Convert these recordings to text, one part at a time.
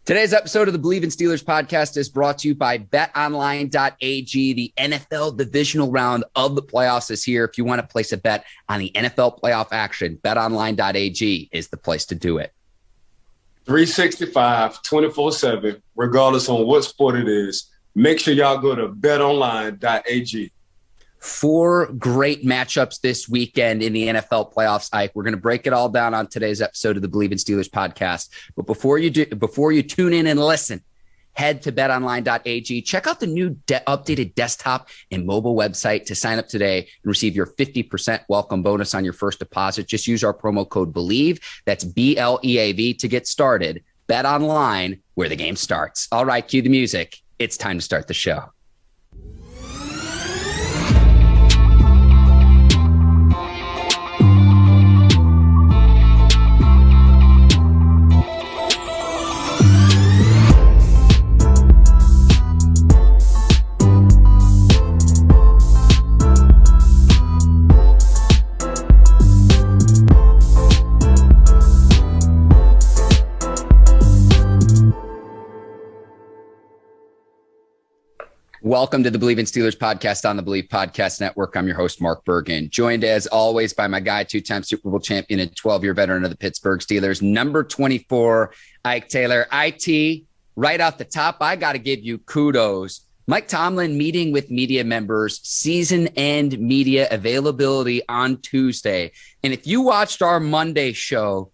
Today's episode of the Bleav in Steelers podcast is brought to you by betonline.ag. The NFL divisional round of the playoffs is here. If you want to place a bet on the NFL playoff action, betonline.ag is the place to do it. 365, 24/7, regardless on what sport it is. Make sure y'all go to betonline.ag. 4 great matchups this weekend in the NFL playoffs, Ike. We're going to break it all down on today's episode of the Bleav in Steelers podcast. But before you tune in and listen, head to betonline.ag. Check out the new updated desktop and mobile website to sign up today and receive your 50% welcome bonus on your first deposit. Just use our promo code Bleav. That's BLEAV to get started. Bet online, where the game starts. All right, cue the music. It's time to start the show. Welcome to the Bleav in Steelers podcast on the Bleav Podcast Network. I'm your host, Mark Bergin, joined as always by my guy, 2-time Super Bowl champion and 12-year veteran of the Pittsburgh Steelers, number 24, Ike Taylor. IT, right off the top, I got to give you kudos. Mike Tomlin meeting with media members, season end media availability on Tuesday. And if you watched our Monday show,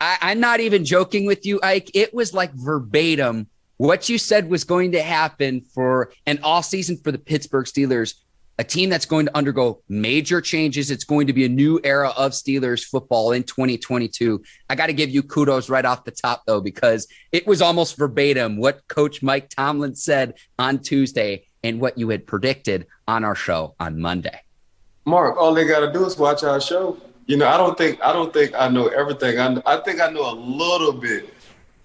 I'm not even joking with you, Ike. It was like verbatim what you said was going to happen for an off season for the Pittsburgh Steelers, a team that's going to undergo major changes. It's going to be a new era of Steelers football in 2022. I got to give you kudos right off the top, though, because it was almost verbatim what Coach Mike Tomlin said on Tuesday and what you had predicted on our show on Monday. Mark, all they got to do is watch our show. You know, I don't think I know everything. I think I know a little bit.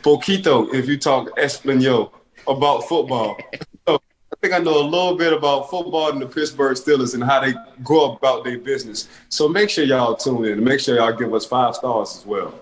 Poquito, if you talk Espanol about football. So I think I know a little bit about football and the Pittsburgh Steelers and how they go about their business. So make sure y'all tune in and make sure y'all give us 5 stars as well.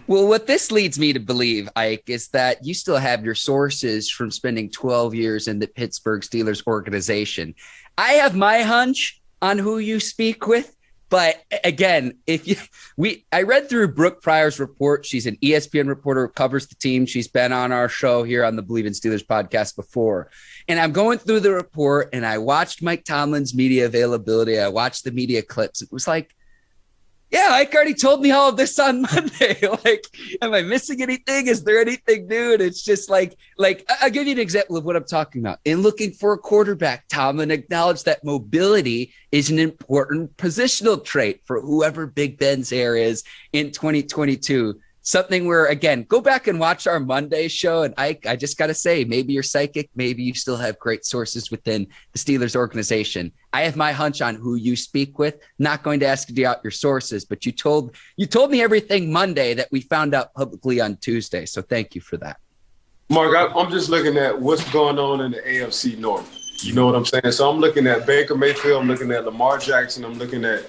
Well, what this leads me to believe, Ike, is that you still have your sources from spending 12 years in the Pittsburgh Steelers organization. I have my hunch on who you speak with. But again, I read through Brooke Pryor's report. She's an ESPN reporter who covers the team. She's been on our show here on the Bleav in Steelers podcast before. And I'm going through the report and I watched Mike Tomlin's media availability. I watched the media clips. It was like, yeah, Ike already told me all of this on Monday. Like, am I missing anything? Is there anything new? And it's just like I'll give you an example of what I'm talking about. In looking for a quarterback, Tomlin acknowledged that mobility is an important positional trait for whoever Big Ben's heir is in 2022. Something where, again, go back and watch our Monday show. And Ike, I just got to say, maybe you're psychic. Maybe you still have great sources within the Steelers organization. I have my hunch on who you speak with. Not going to ask you out your sources, but you told me everything Monday that we found out publicly on Tuesday. So thank you for that. Mark, I'm just looking at what's going on in the AFC North. You know what I'm saying? So I'm looking at Baker Mayfield. I'm looking at Lamar Jackson. I'm looking at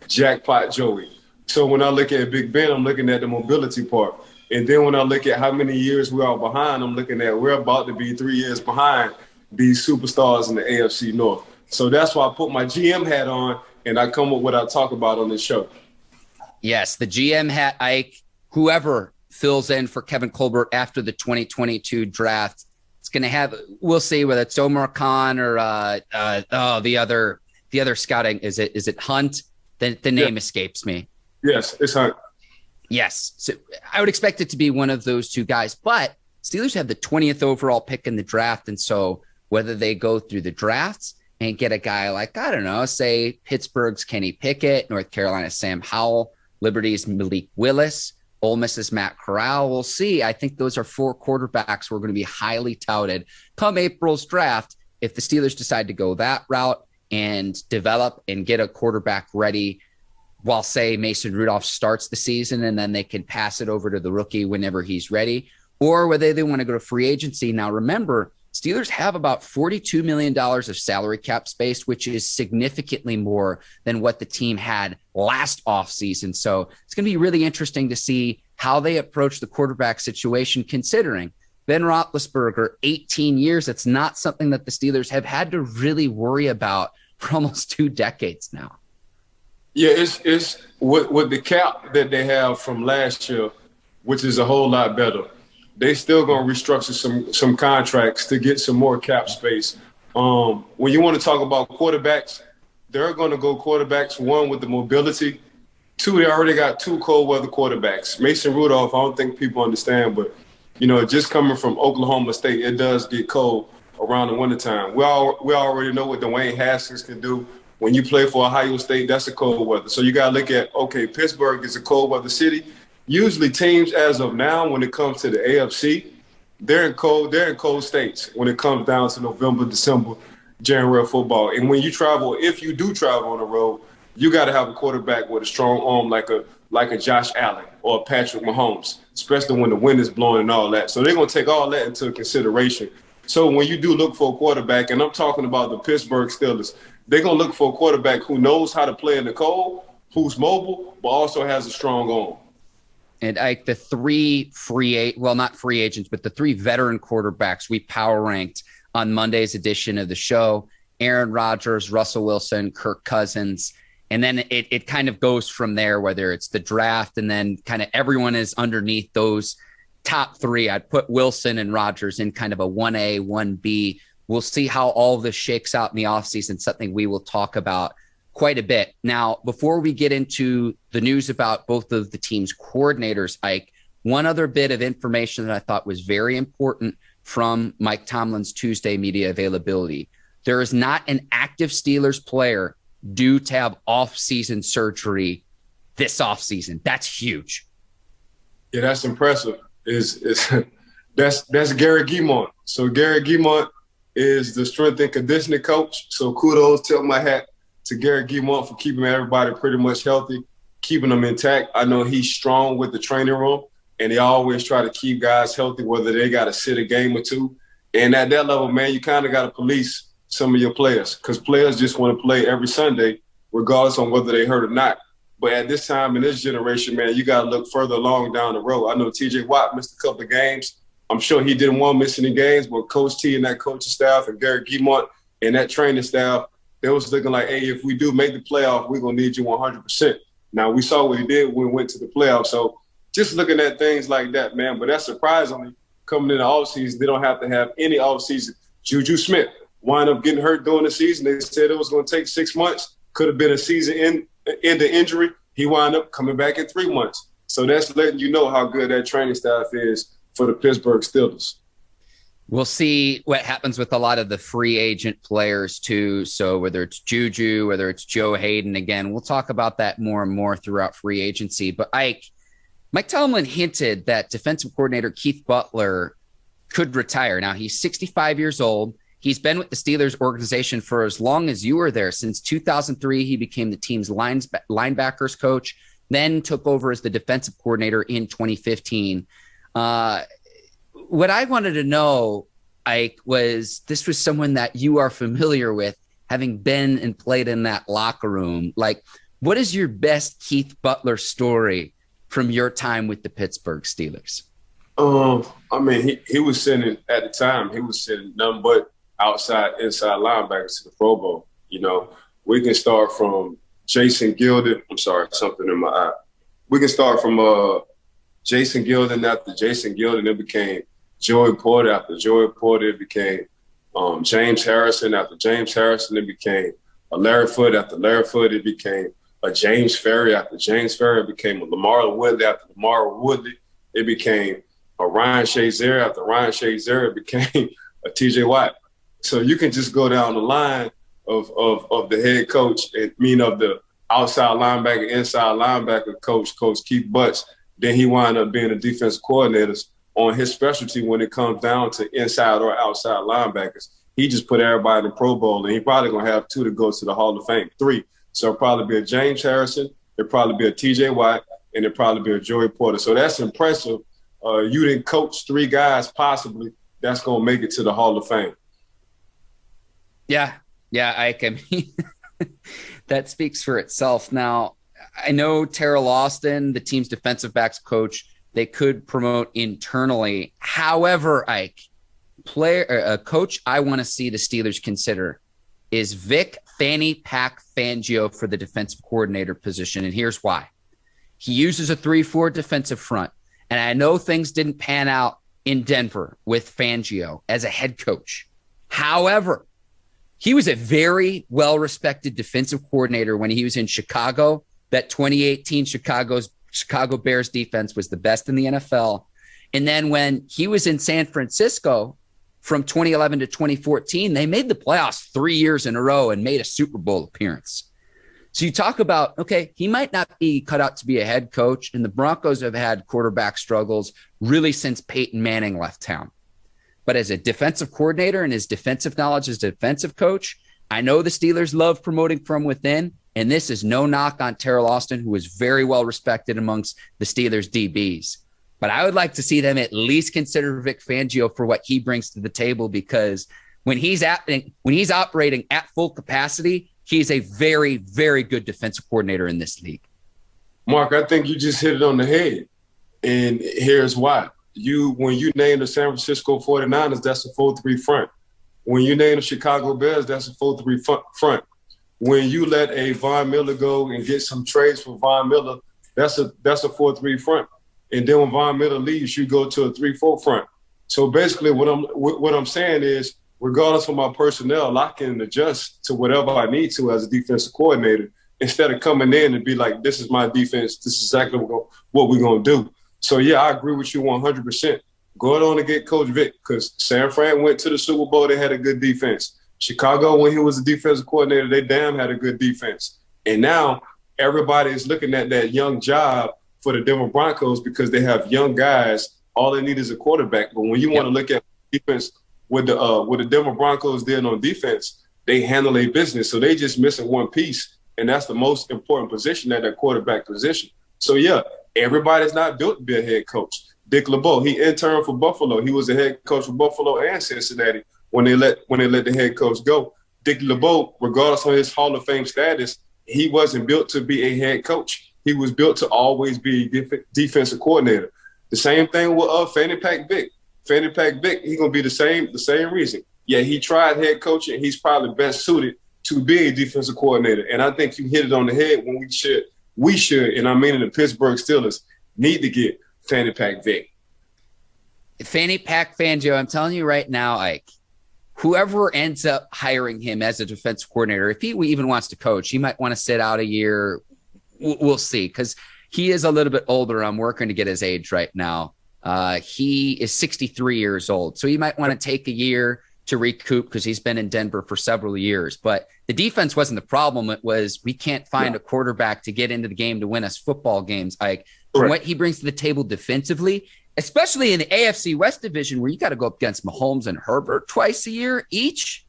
Jackpot Joey. So when I look at Big Ben, I'm looking at the mobility part. And then when I look at how many years we are behind, I'm looking at we're about to be 3 years behind these superstars in the AFC North. So that's why I put my GM hat on and I come up with what I talk about on this show. Yes, the GM hat, Ike, whoever fills in for Kevin Colbert after the 2022 draft, it's going to have, we'll see whether it's Omar Khan or the other scouting. Is it Hunt? The name escapes me. Yes, it's Hunt. Yes. So I would expect it to be one of those two guys, but Steelers have the 20th overall pick in the draft. And so whether they go through the drafts and get a guy like, I don't know, say Pittsburgh's Kenny Pickett, North Carolina's Sam Howell, Liberty's Malik Willis, Ole Miss's Matt Corral, we'll see. I think those are 4 quarterbacks who are going to be highly touted come April's draft. If the Steelers decide to go that route and develop and get a quarterback ready while, say, Mason Rudolph starts the season and then they can pass it over to the rookie whenever he's ready, or whether they want to go to free agency. Now, remember, Steelers have about $42 million of salary cap space, which is significantly more than what the team had last offseason. So it's going to be really interesting to see how they approach the quarterback situation, considering Ben Roethlisberger, 18 years. It's not something that the Steelers have had to really worry about for almost 2 decades now. Yeah, it's with the cap that they have from last year, which is a whole lot better. They still gonna restructure some contracts to get some more cap space. When you want to talk about quarterbacks, they're gonna go quarterbacks, one with the mobility. 2, they already got 2 cold weather quarterbacks. Mason Rudolph, I don't think people understand, but just coming from Oklahoma State, it does get cold around the wintertime. We already know what Dwayne Haskins can do. When you play for Ohio State, that's a cold weather. So you got to look at, okay, Pittsburgh is a cold weather city. Usually teams as of now, when it comes to the AFC, they're in cold states when it comes down to November, December, January football. And when you travel, if you do travel on the road, you got to have a quarterback with a strong arm like a Josh Allen or a Patrick Mahomes, especially when the wind is blowing and all that. So they're going to take all that into consideration. So when you do look for a quarterback, and I'm talking about the Pittsburgh Steelers, they're going to look for a quarterback who knows how to play in the cold, who's mobile, but also has a strong arm. And the 3 not free agents, but the 3 veteran quarterbacks we power ranked on Monday's edition of the show, Aaron Rodgers, Russell Wilson, Kirk Cousins. And then it kind of goes from there, whether it's the draft and then kind of everyone is underneath those top 3. I'd put Wilson and Rodgers in kind of a 1A, 1B. We'll see how all of this shakes out in the offseason, something we will talk about quite a bit. Now, before we get into the news about both of the team's coordinators, Ike, one other bit of information that I thought was very important from Mike Tomlin's Tuesday media availability. There is not an active Steelers player due to have off-season surgery this offseason. That's huge. Yeah, that's impressive. That's Gary Guimont. So Gary Guimont is the strength and conditioning coach. So kudos, tip my hat to Gary Guimont for keeping everybody pretty much healthy, keeping them intact. I know he's strong with the training room, and they always try to keep guys healthy, whether they got to sit a game or 2. And at that level, man, you kind of got to police some of your players because players just want to play every Sunday, regardless on whether they hurt or not. But at this time in this generation, man, you got to look further along down the road. I know T.J. Watt missed a couple of games. I'm sure he didn't want to miss any games, but Coach T and that coaching staff and Gary Guimont and that training staff, they was looking like, hey, if we do make the playoff, we're going to need you 100%. Now, we saw what he did when we went to the playoffs. So just looking at things like that, man. But that's surprisingly coming in the offseason, they don't have to have any offseason. Juju Smith wind up getting hurt during the season. They said it was going to take 6 months. Could have been a season end the injury. He wound up coming back in 3 months. So that's letting you know how good that training staff is for the Pittsburgh Steelers. We'll see what happens with a lot of the free agent players too. So whether it's Juju, whether it's Joe Hayden, again, we'll talk about that more and more throughout free agency. But Mike Tomlin hinted that defensive coordinator Keith Butler could retire. Now he's 65 years old. He's been with the Steelers organization for as long as you were there. Since 2003, he became the team's linebackers coach, then took over as the defensive coordinator in 2015. What I wanted to know, Ike, was this was someone that you are familiar with, having been and played in that locker room. Like, what is your best Keith Butler story from your time with the Pittsburgh Steelers? I mean, he was sending, at the time, he was sending nothing but inside linebackers to the Pro Bowl. We can start from Jason Gildon. I'm sorry, something in my eye. We can start from Jason Gildon. After Jason Gildon, it became Joey Porter. After Joey Porter, it became James Harrison. After James Harrison, it became a Larry Foote. After Larry Foote, it became a James Ferry. After James Ferry, it became a Lamar Woodley. After Lamar Woodley, it became a Ryan Shazier. After Ryan Shazier, it became a T.J. Watt. So you can just go down the line of the head coach, of the outside linebacker, inside linebacker coach Keith Butler. Then he wound up being a defensive coordinator on his specialty when it comes down to inside or outside linebackers. He just put everybody in the Pro Bowl, and he probably going to have 2 to go to the Hall of Fame, 3. So it'll probably be a James Harrison, it'll probably be a T.J. Watt, and it'll probably be a Joey Porter. So that's impressive. You didn't coach 3 guys possibly that's going to make it to the Hall of Fame. Yeah, Ike, I mean, that speaks for itself. Now, I know Terrell Austin, the team's defensive backs coach, they could promote internally. However, Ike, a coach I want to see the Steelers consider is Vic Fanny Pack Fangio for the defensive coordinator position. And here's why. He uses a 3-4 defensive front. And I know things didn't pan out in Denver with Fangio as a head coach. However, he was a very well-respected defensive coordinator when he was in Chicago. That 2018 Chicago Bears defense was the best in the NFL. And then when he was in San Francisco from 2011 to 2014, they made the playoffs 3 years in a row and made a Super Bowl appearance. So you talk about, okay, he might not be cut out to be a head coach, and the Broncos have had quarterback struggles really since Peyton Manning left town. But as a defensive coordinator and his defensive knowledge as a defensive coach, I know the Steelers love promoting from within, and this is no knock on Terrell Austin, who is very well respected amongst the Steelers DBs. But I would like to see them at least consider Vic Fangio for what he brings to the table, because when he's operating at full capacity, he's a very, very good defensive coordinator in this league. Mark, I think you just hit it on the head, and here's why. When you name the San Francisco 49ers, that's a 4-3 front. When you name the Chicago Bears, that's a 4-3 front. When you let a Von Miller go and get some trades for Von Miller, that's a 4-3 front. And then when Von Miller leaves, you go to a 3-4 front. So basically what I'm saying is, regardless of my personnel, I can adjust to whatever I need to as a defensive coordinator, instead of coming in and be like, this is my defense, this is exactly what we're going to do. So, yeah, I agree with you 100%. Go on and get Coach Vic, because San Fran went to the Super Bowl. They had a good defense. Chicago, when he was a defensive coordinator, they damn had a good defense. And now everybody is looking at that young job for the Denver Broncos because they have young guys. All they need is a quarterback. But when you want to look at defense, what the Denver Broncos did on defense, they handle their business. So they just missing one piece, and that's the most important position at that quarterback position. So, yeah, everybody's not built to be a head coach. Dick LeBeau, he interned for Buffalo. He was the head coach for Buffalo and Cincinnati when they let the head coach go. Dick LeBeau, regardless of his Hall of Fame status, he wasn't built to be a head coach. He was built to always be a defensive coordinator. The same thing with Fanny Pack Vic. Fanny Pack Vic, he's going to be the same reason. Yeah, he tried head coaching. He's probably best suited to be a defensive coordinator. And I think you hit it on the head when we should, and I mean the Pittsburgh Steelers, need to get Fanny Pack Vic. Fanny Pack Fangio, I'm telling you right now, Ike, whoever ends up hiring him as a defensive coordinator, if he even wants to coach, he might want to sit out a year. We'll see, because he is a little bit older. I'm working to get his age right now. He is 63 years old, so he might want to take a year to recoup because he's been in Denver for several years. But the defense wasn't the problem. It was we can't find a quarterback to get into the game to win us football games. Like, from what he brings to the table defensively, especially in the AFC West division where you got to go up against Mahomes and Herbert twice a year each.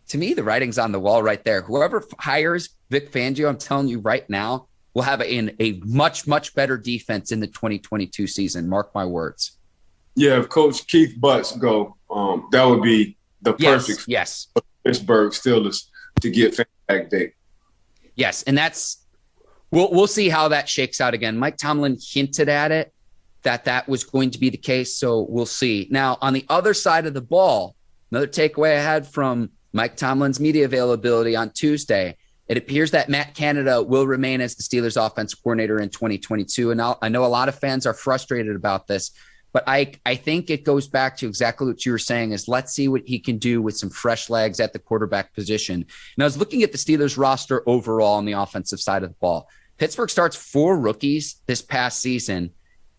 To me, the writing's on the wall right there. Whoever hires Vic Fangio, I'm telling you right now, will have a much, much better defense in the 2022 season. Mark my words. Yeah, if Coach Keith Butler go, that would be the perfect for Pittsburgh Steelers to get Fanny Pack Vic. Yes, and that's we'll see how that shakes out again. Mike Tomlin hinted at it, that was going to be the case, so we'll see. Now, on the other side of the ball, another takeaway I had from Mike Tomlin's media availability on Tuesday, it appears that Matt Canada will remain as the Steelers offensive coordinator in 2022. And I know a lot of fans are frustrated about this, but I think it goes back to exactly what you were saying is let's see what he can do with some fresh legs at the quarterback position. And I was looking at the Steelers roster overall on the offensive side of the ball. Pittsburgh starts 4 rookies this past season.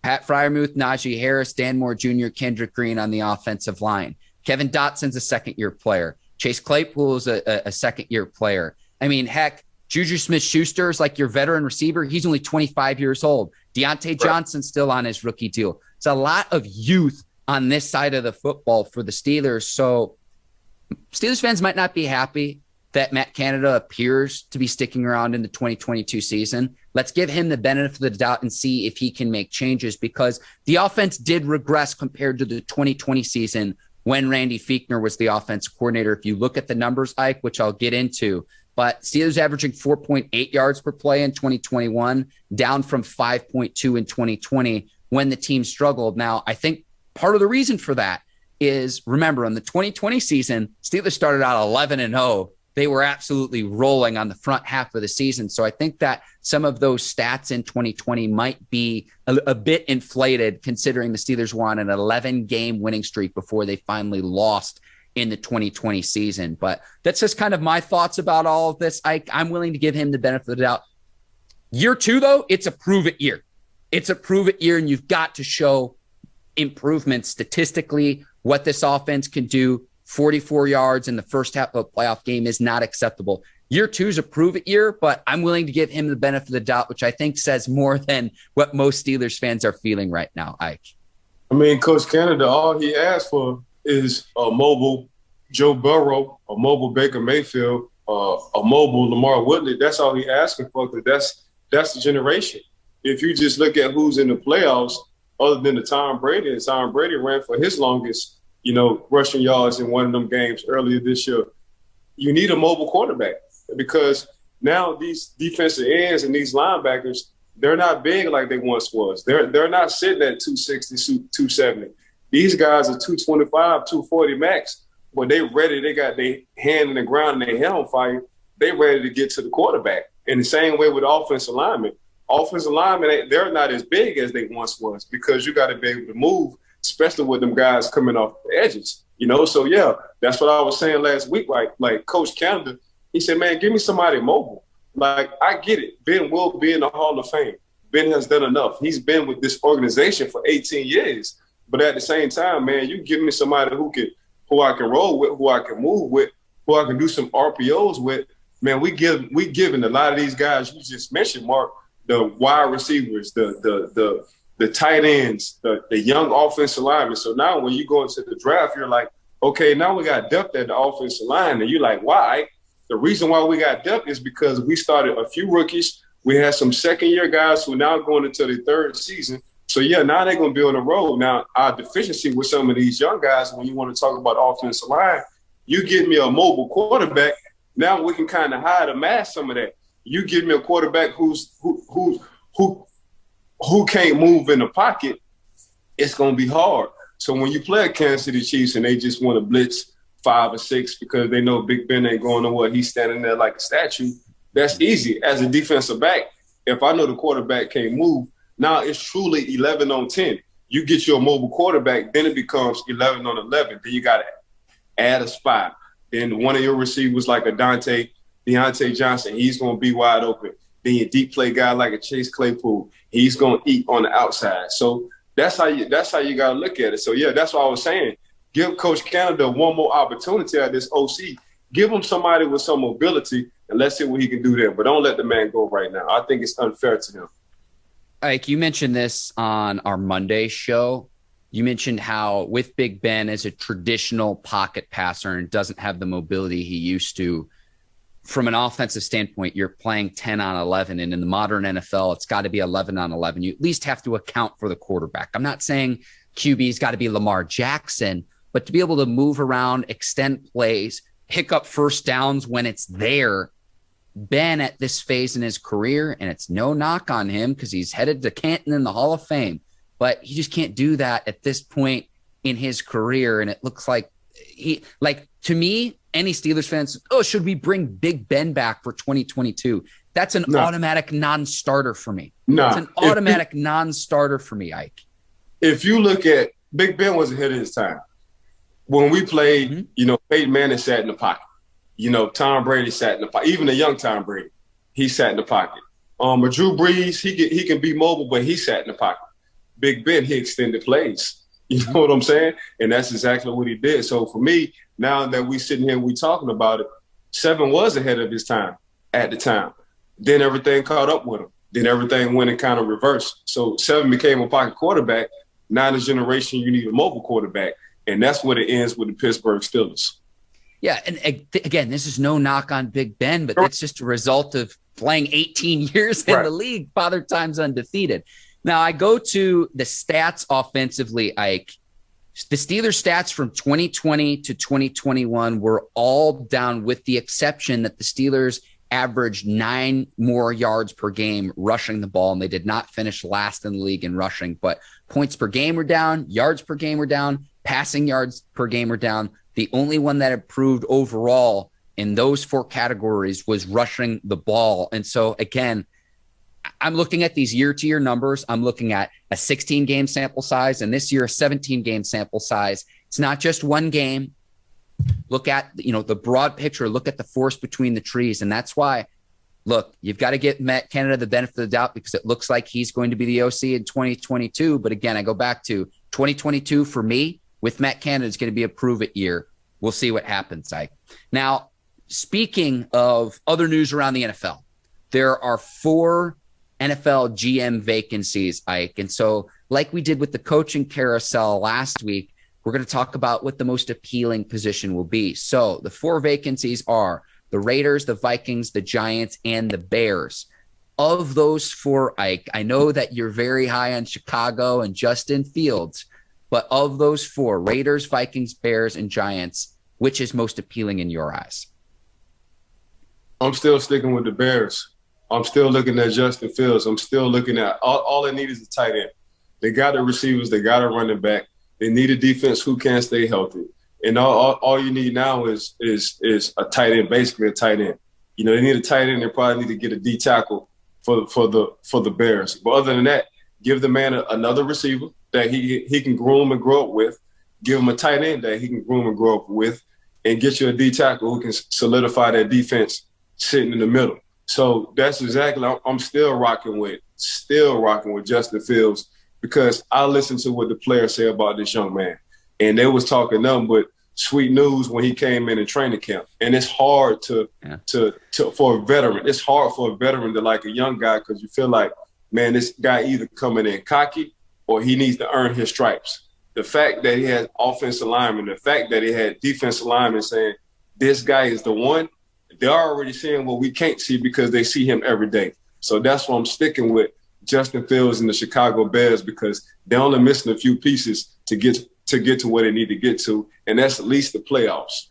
Pat Freiermuth, Najee Harris, Dan Moore Jr., Kendrick Green on the offensive line. Kevin Dotson's a second-year player. Chase Claypool is a second-year player. I mean, heck, Juju Smith-Schuster is like your veteran receiver. He's only 25 years old. Deontay Johnson's still on his rookie deal. It's a lot of youth on this side of the football for the Steelers. So Steelers fans might not be happy that Matt Canada appears to be sticking around in the 2022 season. Let's give him the benefit of the doubt and see if he can make changes, because the offense did regress compared to the 2020 season when Randy Fichtner was the offensive coordinator. If you look at the numbers, Ike, which I'll get into, but Steelers averaging 4.8 yards per play in 2021, down from 5.2 in 2020, when the team struggled. Now, I think part of the reason for that is, remember, in the 2020 season, Steelers started out 11-0. They were absolutely rolling on the front half of the season. So I think that some of those stats in 2020 might be a bit inflated, considering the Steelers were on an 11-game winning streak before they finally lost in the 2020 season. But that's just kind of my thoughts about all of this. I'm willing to give him the benefit of the doubt. Year 2, though, it's a prove-it year. It's a prove-it year, and you've got to show improvements statistically, what this offense can do. 44 yards in the first half of a playoff game is not acceptable. Year 2 is a prove-it year, but I'm willing to give him the benefit of the doubt, which I think says more than what most Steelers fans are feeling right now, Ike. I mean, Coach Canada, all he asked for is a mobile Joe Burrow, a mobile Baker Mayfield, a mobile Lamar Woodley. That's all he asking for, because that's the generation. If you just look at who's in the playoffs, other than the Tom Brady, and Tom Brady ran for his longest, rushing yards in one of them games earlier this year. You need a mobile quarterback, because now these defensive ends and these linebackers, they're not big like they once was. They're not sitting at 260, 270. These guys are 225, 240 max. But they ready. They got their hand in the ground and their head on fire. They ready to get to the quarterback. And the same way with offensive linemen. Offensive linemen, they're not as big as they once was, because you got to be able to move, especially with them guys coming off the edges. So, yeah, that's what I was saying last week. Like Coach Canada, he said, man, give me somebody mobile. Like, I get it. Ben will be in the Hall of Fame. Ben has done enough. He's been with this organization for 18 years. But at the same time, man, you give me somebody who I can roll with, who I can move with, who I can do some RPOs with. Man, we giving a lot of these guys you just mentioned, Mark, the wide receivers, the tight ends, the young offensive linemen. So now when you go into the draft, you're like, okay, now we got depth at the offensive line. And you're like, why? The reason why we got depth is because we started a few rookies. We had some second-year guys who are now going into their third season. So, yeah, now they're going to be on the road. Now, our deficiency with some of these young guys, when you want to talk about offensive line, you give me a mobile quarterback, now we can kind of hide or mask some of that. You give me a quarterback who can't move in the pocket, it's going to be hard. So when you play a Kansas City Chiefs and they just want to blitz 5 or 6 because they know Big Ben ain't going nowhere, he's standing there like a statue, that's easy. As a defensive back, if I know the quarterback can't move, now it's truly 11 on 10. You get your mobile quarterback, then it becomes 11 on 11. Then you got to add a spot. Then one of your receivers like a Deontay Johnson, he's going to be wide open. Then your deep play guy like a Chase Claypool, he's going to eat on the outside. So that's how you got to look at it. So, yeah, that's what I was saying. Give Coach Canada one more opportunity at this OC. Give him somebody with some mobility, and let's see what he can do there. But don't let the man go right now. I think it's unfair to him. Ike, you mentioned this on our Monday show. You mentioned how with Big Ben as a traditional pocket passer and doesn't have the mobility he used to, from an offensive standpoint, you're playing 10 on 11. And in the modern NFL, it's got to be 11 on 11. You at least have to account for the quarterback. I'm not saying QB's got to be Lamar Jackson, but to be able to move around, extend plays, pick up first downs when it's there. Ben at this phase in his career, and it's no knock on him because he's headed to Canton in the Hall of Fame, but he just can't do that at this point in his career. And it looks like to me, any Steelers fans, should we bring Big Ben back for 2022? That's an automatic non-starter for me. It's an automatic non-starter for me, Ike. If you look at Big Ben was ahead of his time. When we played, Peyton Manning sat in the pocket. Tom Brady sat in the pocket. Even the young Tom Brady, he sat in the pocket. But Drew Brees, he can be mobile, but he sat in the pocket. Big Ben, he extended plays. You know what I'm saying? And that's exactly what he did. So for me, now that we sitting here, we talking about it, 7 was ahead of his time at the time. Then everything caught up with him. Then everything went and kind of reversed. So 7 became a pocket quarterback. Now this generation, you need a mobile quarterback. And that's what it ends with the Pittsburgh Steelers. Yeah, and again, this is no knock on Big Ben, but it's just a result of playing 18 years in the league, Father Time's undefeated. Now, I go to the stats offensively, Ike. The Steelers' stats from 2020 to 2021 were all down, with the exception that the Steelers averaged 9 more yards per game rushing the ball, and they did not finish last in the league in rushing. But points per game were down, yards per game were down, passing yards per game were down. The only one that improved overall in those 4 categories was rushing the ball. And so, again, I'm looking at these year-to-year numbers. I'm looking at a 16-game sample size, and this year a 17-game sample size. It's not just one game. Look at, the broad picture. Look at the forest between the trees. And that's why, look, you've got to get Matt Canada the benefit of the doubt, because it looks like he's going to be the OC in 2022. But again, I go back to 2022 for me with Matt Canada is going to be a prove-it year. We'll see what happens, Ike. Now, speaking of other news around the NFL, there are 4 NFL GM vacancies, Ike. And so like we did with the coaching carousel last week, we're going to talk about what the most appealing position will be. So the 4 vacancies are the Raiders, the Vikings, the Giants, and the Bears. Of those 4, Ike, I know that you're very high on Chicago and Justin Fields, but of those 4, Raiders, Vikings, Bears, and Giants, which is most appealing in your eyes? I'm still sticking with the Bears. I'm still looking at Justin Fields. I'm still looking at all they need is a tight end. They got the receivers. They got a running back. They need a defense who can stay healthy. And all you need now is a tight end, basically a tight end. They need a tight end. They probably need to get a D tackle for the Bears. But other than that, give the man another receiver that he can groom and grow up with. Give him a tight end that he can groom and grow up with, and get you a D tackle who can solidify that defense sitting in the middle. So that's exactly I'm still rocking with Justin Fields, because I listened to what the players say about this young man, and they was talking nothing but sweet news when he came in training camp. And it's hard for a veteran. It's hard for a veteran to like a young guy, because you feel like, man, this guy either coming in cocky or he needs to earn his stripes. The fact that he had offensive linemen, the fact that he had defensive linemen saying this guy is the one, they're already seeing what we can't see because they see him every day. So that's why I'm sticking with Justin Fields and the Chicago Bears, because they're only missing a few pieces to get to where they need to get to, and that's at least the playoffs.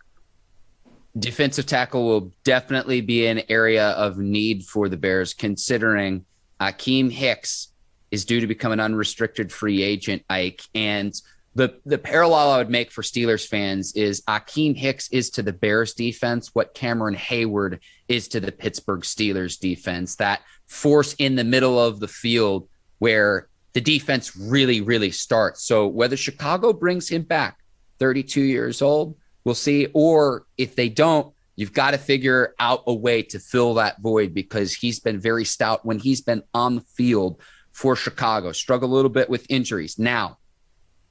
Defensive tackle will definitely be an area of need for the Bears, considering Akeem Hicks is due to become an unrestricted free agent, Ike. And the parallel I would make for Steelers fans is Akeem Hicks is to the Bears defense what Cameron Hayward is to the Pittsburgh Steelers defense, that force in the middle of the field where the defense really, really starts. So whether Chicago brings him back, 32 years old, we'll see. Or if they don't, you've got to figure out a way to fill that void, because he's been very stout when he's been on the field for Chicago. Struggle a little bit with injuries. Now,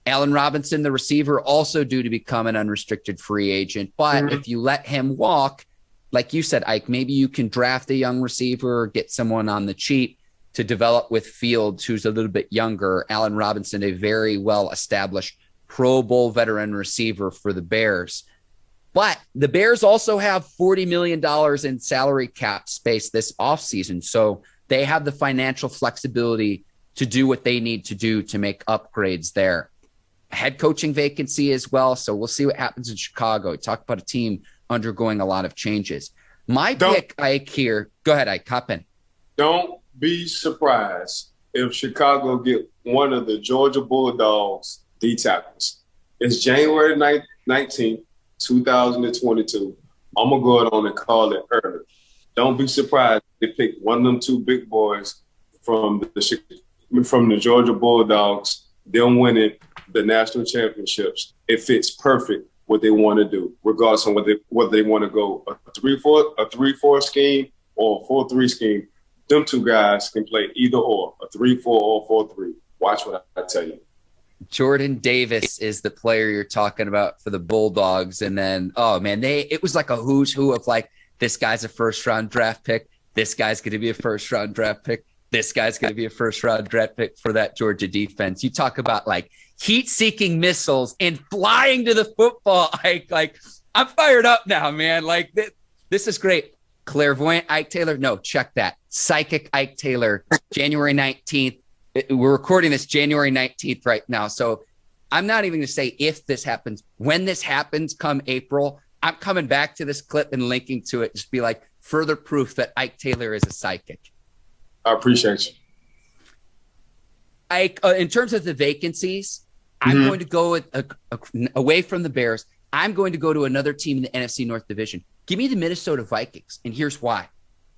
Allen Robinson, the receiver, also due to become an unrestricted free agent. But if you let him walk, like you said, Ike, maybe you can draft a young receiver or get someone on the cheap to develop with Fields, who's a little bit younger. Allen Robinson, a very well-established Pro Bowl veteran receiver for the Bears. But the Bears also have $40 million in salary cap space this offseason. So they have the financial flexibility to do what they need to do to make upgrades there. Head coaching vacancy as well. So we'll see what happens in Chicago. Talk about a team undergoing a lot of changes. My pick, Ike, here. Go ahead, Ike. Hop in. Don't be surprised if Chicago get one of the Georgia Bulldogs D tackles. It's January 19th, 2022. I'm going to go on and call it early. Don't be surprised if they pick one of them 2 big boys from the Georgia Bulldogs. They'll win it. The national championships. It fits perfect what they want to do, regardless of whether they want to go a 3-4 scheme or a 4-3 scheme. Them 2 guys can play either or, a 3-4 or 4-3. Watch what I tell you. Jordan Davis is the player you're talking about for the Bulldogs. And then, oh man, it was like a who's who of like, this guy's a first-round draft pick. This guy's going to be a first-round draft pick. This guy's going to be a first-round draft pick for that Georgia defense. You talk about like heat-seeking missiles and flying to the football. Like I'm fired up now, man. Like this is great. Clairvoyant Ike Taylor. No, check that. Psychic Ike Taylor, January 19th. We're recording this January 19th right now. So I'm not even going to say if this happens. When this happens come April, I'm coming back to this clip and linking to it. Just be like, further proof that Ike Taylor is a psychic. I appreciate you. Ike, in terms of the vacancies, I'm going to go with away from the Bears. I'm going to go to another team in the NFC North Division. Give me the Minnesota Vikings, and here's why.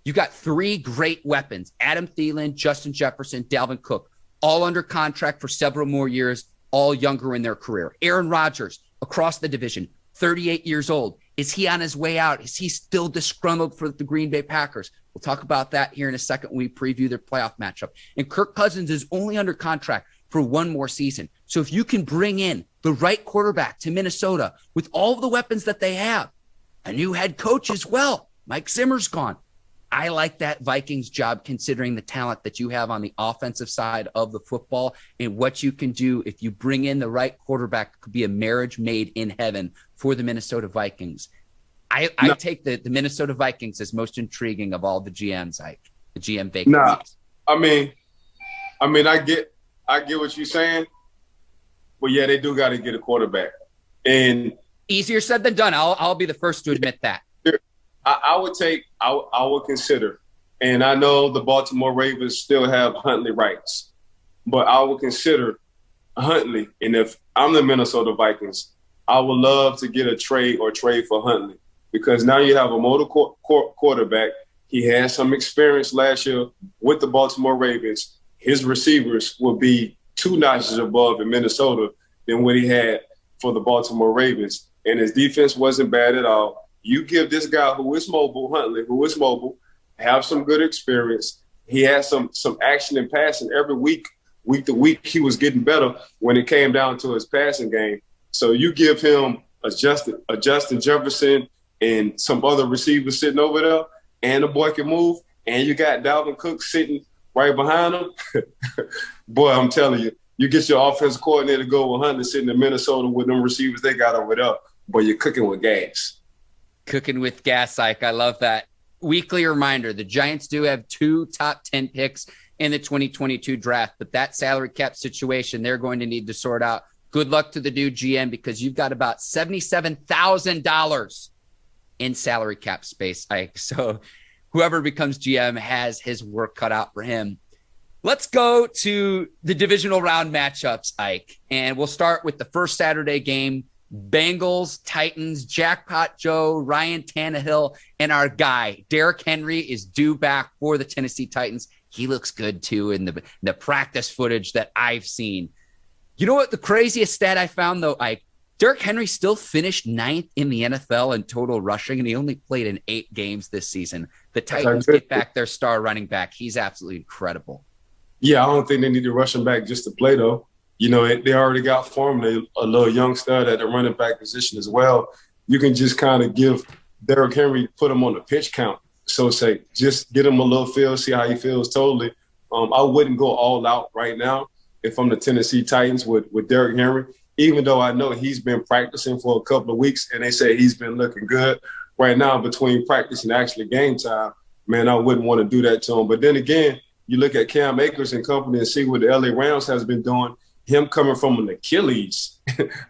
You got 3 great weapons, Adam Thielen, Justin Jefferson, Dalvin Cook, all under contract for several more years, all younger in their career. Aaron Rodgers, across the division, 38 years old. Is he on his way out? Is he still disgruntled for the Green Bay Packers? We'll talk about that here in a second when we preview their playoff matchup. And Kirk Cousins is only under contract for 1 more season. So if you can bring in the right quarterback to Minnesota with all of the weapons that they have, a new head coach as well, Mike Zimmer's gone. I like that Vikings job considering the talent that you have on the offensive side of the football and what you can do if you bring in the right quarterback. It could be a marriage made in heaven for the Minnesota Vikings. I take the Minnesota Vikings as most intriguing of all the GMs, Ike, the GM vacancies. Nah, I mean, I get what you're saying, but yeah, they do got to get a quarterback. And easier said than done. I'll be the first to admit that. I would consider, and I know the Baltimore Ravens still have Huntley rights, but I would consider Huntley. And if I'm the Minnesota Vikings, I would love to get a trade for Huntley because now you have a motor quarterback. He had some experience last year with the Baltimore Ravens. His receivers will be 2 notches above in Minnesota than what he had for the Baltimore Ravens. And his defense wasn't bad at all. You give this guy who is mobile, Huntley, who is mobile, have some good experience. He has some action and passing every week to week. He was getting better when it came down to his passing game. So you give him a Justin Jefferson and some other receivers sitting over there, and the boy can move, and you got Dalvin Cook sitting right behind him. Boy, I'm telling you, you get your offensive coordinator to go with Huntley sitting in Minnesota with them receivers they got over there, but you're cooking with gas. Cooking with gas, Ike. I love that. Weekly reminder, the Giants do have 2 top 10 picks in the 2022 draft, but that salary cap situation they're going to need to sort out. Good luck to the new GM because you've got about $77,000 in salary cap space, Ike. So whoever becomes GM has his work cut out for him. Let's go to the divisional round matchups, Ike, and we'll start with the first Saturday game. Bengals, Titans, Jackpot Joe, Ryan Tannehill, and our guy, Derrick Henry, is due back for the Tennessee Titans. He looks good, too, in the practice footage that I've seen. You know what? The craziest stat I found, though, Derrick Henry still finished 9th in the NFL in total rushing, and he only played in 8 games this season. The Titans get back their star running back. He's absolutely incredible. Yeah, I don't think they need to rush him back just to play, though. You know, they already got formed a little young stud at the running back position as well. You can just kind of give Derrick Henry, put him on the pitch count. So say, just get him a little feel, see how he feels totally. I wouldn't go all out right now if I'm the Tennessee Titans with Derrick Henry, even though I know he's been practicing for a couple of weeks and they say he's been looking good. Right now, between practice and actually game time, man, I wouldn't want to do that to him. But then again, you look at Cam Akers and company and see what the LA Rams has been doing. Him coming from an Achilles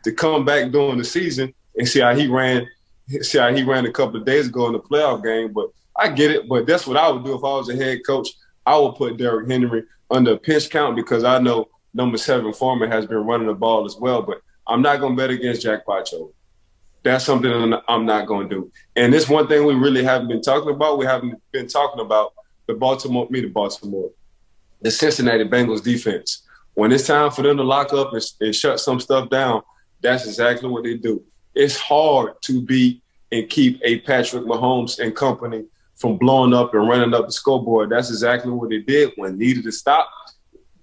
to come back during the season and see how he ran a couple of days ago in the playoff game. But I get it. But that's what I would do if I was a head coach. I would put Derrick Henry under a pitch count because I know number 7 Foreman has been running the ball as well. But I'm not going to bet against Jackpot Joe. That's something I'm not going to do. And this one thing we really haven't been talking about. We haven't been talking about the Cincinnati Bengals defense. When it's time for them to lock up and shut some stuff down, that's exactly what they do. It's hard to beat and keep a Patrick Mahomes and company from blowing up and running up the scoreboard. That's exactly what they did when it needed to stop.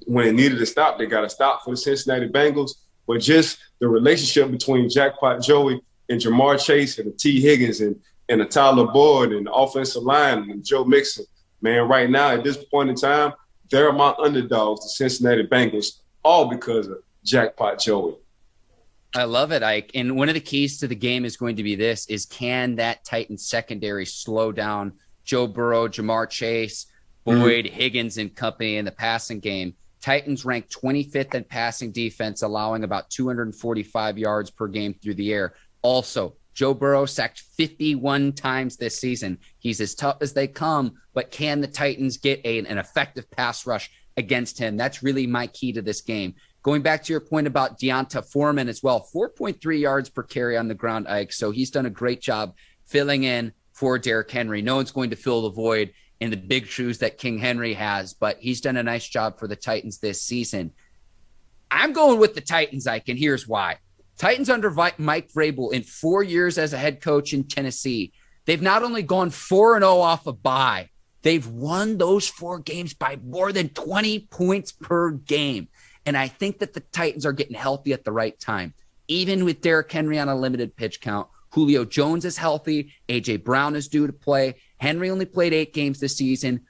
When it needed to stop, they got to stop for the Cincinnati Bengals. But just the relationship between Jackpot Joey and Jamar Chase and the T. Higgins and the Tyler Boyd and the offensive line and Joe Mixon, man, right now at this point in time, they're my underdogs, the Cincinnati Bengals, all because of Jackpot Joey. I love it, Ike. And one of the keys to the game is going to be this, is can that Titans secondary slow down Joe Burrow, Jamar Chase, Boyd, Higgins, and company in the passing game? Titans ranked 25th in passing defense, allowing about 245 yards per game through the air. Also, Joe Burrow sacked 51 times this season. He's as tough as they come, but can the Titans get an effective pass rush against him? That's really my key to this game. Going back to your point about Deonta Foreman as well, 4.3 yards per carry on the ground, Ike. So he's done a great job filling in for Derrick Henry. No one's going to fill the void in the big shoes that King Henry has, but he's done a nice job for the Titans this season. I'm going with the Titans, Ike, and here's why. Titans under Mike Vrabel in 4 years as a head coach in Tennessee, they've not only gone 4-0 off a bye, they've won those 4 games by more than 20 points per game. And I think that the Titans are getting healthy at the right time. Even with Derrick Henry on a limited pitch count, Julio Jones is healthy. A.J. Brown is due to play. Henry only played 8 games this season.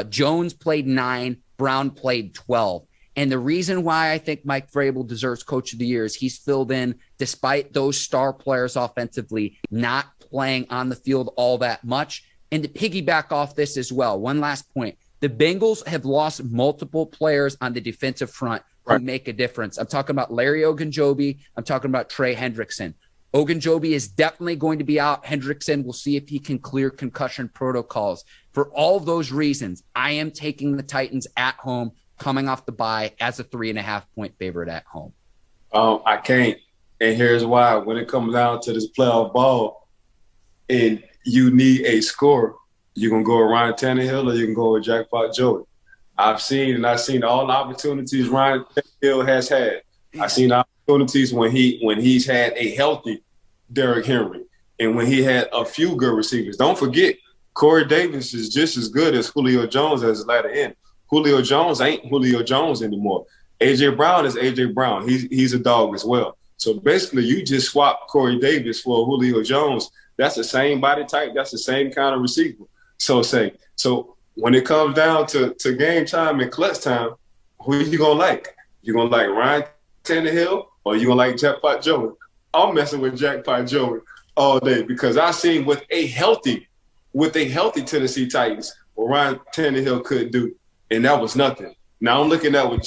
Jones played 9. Brown played 12. And the reason why I think Mike Vrabel deserves Coach of the Year is he's filled in despite those star players offensively not playing on the field all that much. And to piggyback off this as well, one last point. The Bengals have lost multiple players on the defensive front who make a difference. I'm talking about Larry Ogunjobi. I'm talking about Trey Hendrickson. Ogunjobi is definitely going to be out. Hendrickson, we'll see if he can clear concussion protocols. For all of those reasons, I am taking the Titans at home, coming off the bye as a 3.5-point favorite at home. I can't. And here's why. When it comes down to this playoff ball and you need a score, you're going to go with Ryan Tannehill or you can go with Jackpot Joey. I've seen all the opportunities Ryan Tannehill has had. I've seen opportunities when he's had a healthy Derrick Henry and when he had a few good receivers. Don't forget, Corey Davis is just as good as Julio Jones as his latter end. Julio Jones ain't Julio Jones anymore. A.J. Brown is A.J. Brown. He's a dog as well. So basically, you just swap Corey Davis for Julio Jones. That's the same body type. That's the same kind of receiver. So when it comes down to game time and clutch time, who you going to like? You going to like Ryan Tannehill or you going to like Jackpot Joey? I'm messing with Jackpot Joey all day because I seen with a healthy Tennessee Titans what Ryan Tannehill could do. And that was nothing. Now I'm looking at what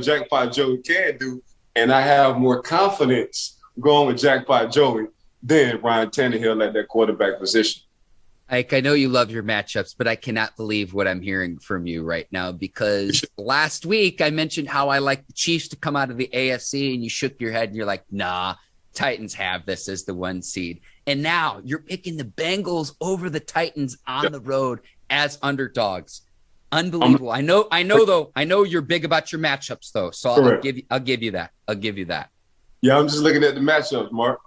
Jackpot Joey can do, and I have more confidence going with Jackpot Joey than Ryan Tannehill at that quarterback position. Ike, I know you love your matchups, but I cannot believe what I'm hearing from you right now because last week I mentioned how I like the Chiefs to come out of the AFC, and you shook your head and you're like, nah, Titans have this as the 1 seed. And now you're picking the Bengals over the Titans on the road as underdogs. Unbelievable. I know you're big about your matchups though. So I'll give you that. Yeah, I'm just looking at the matchups, Mark.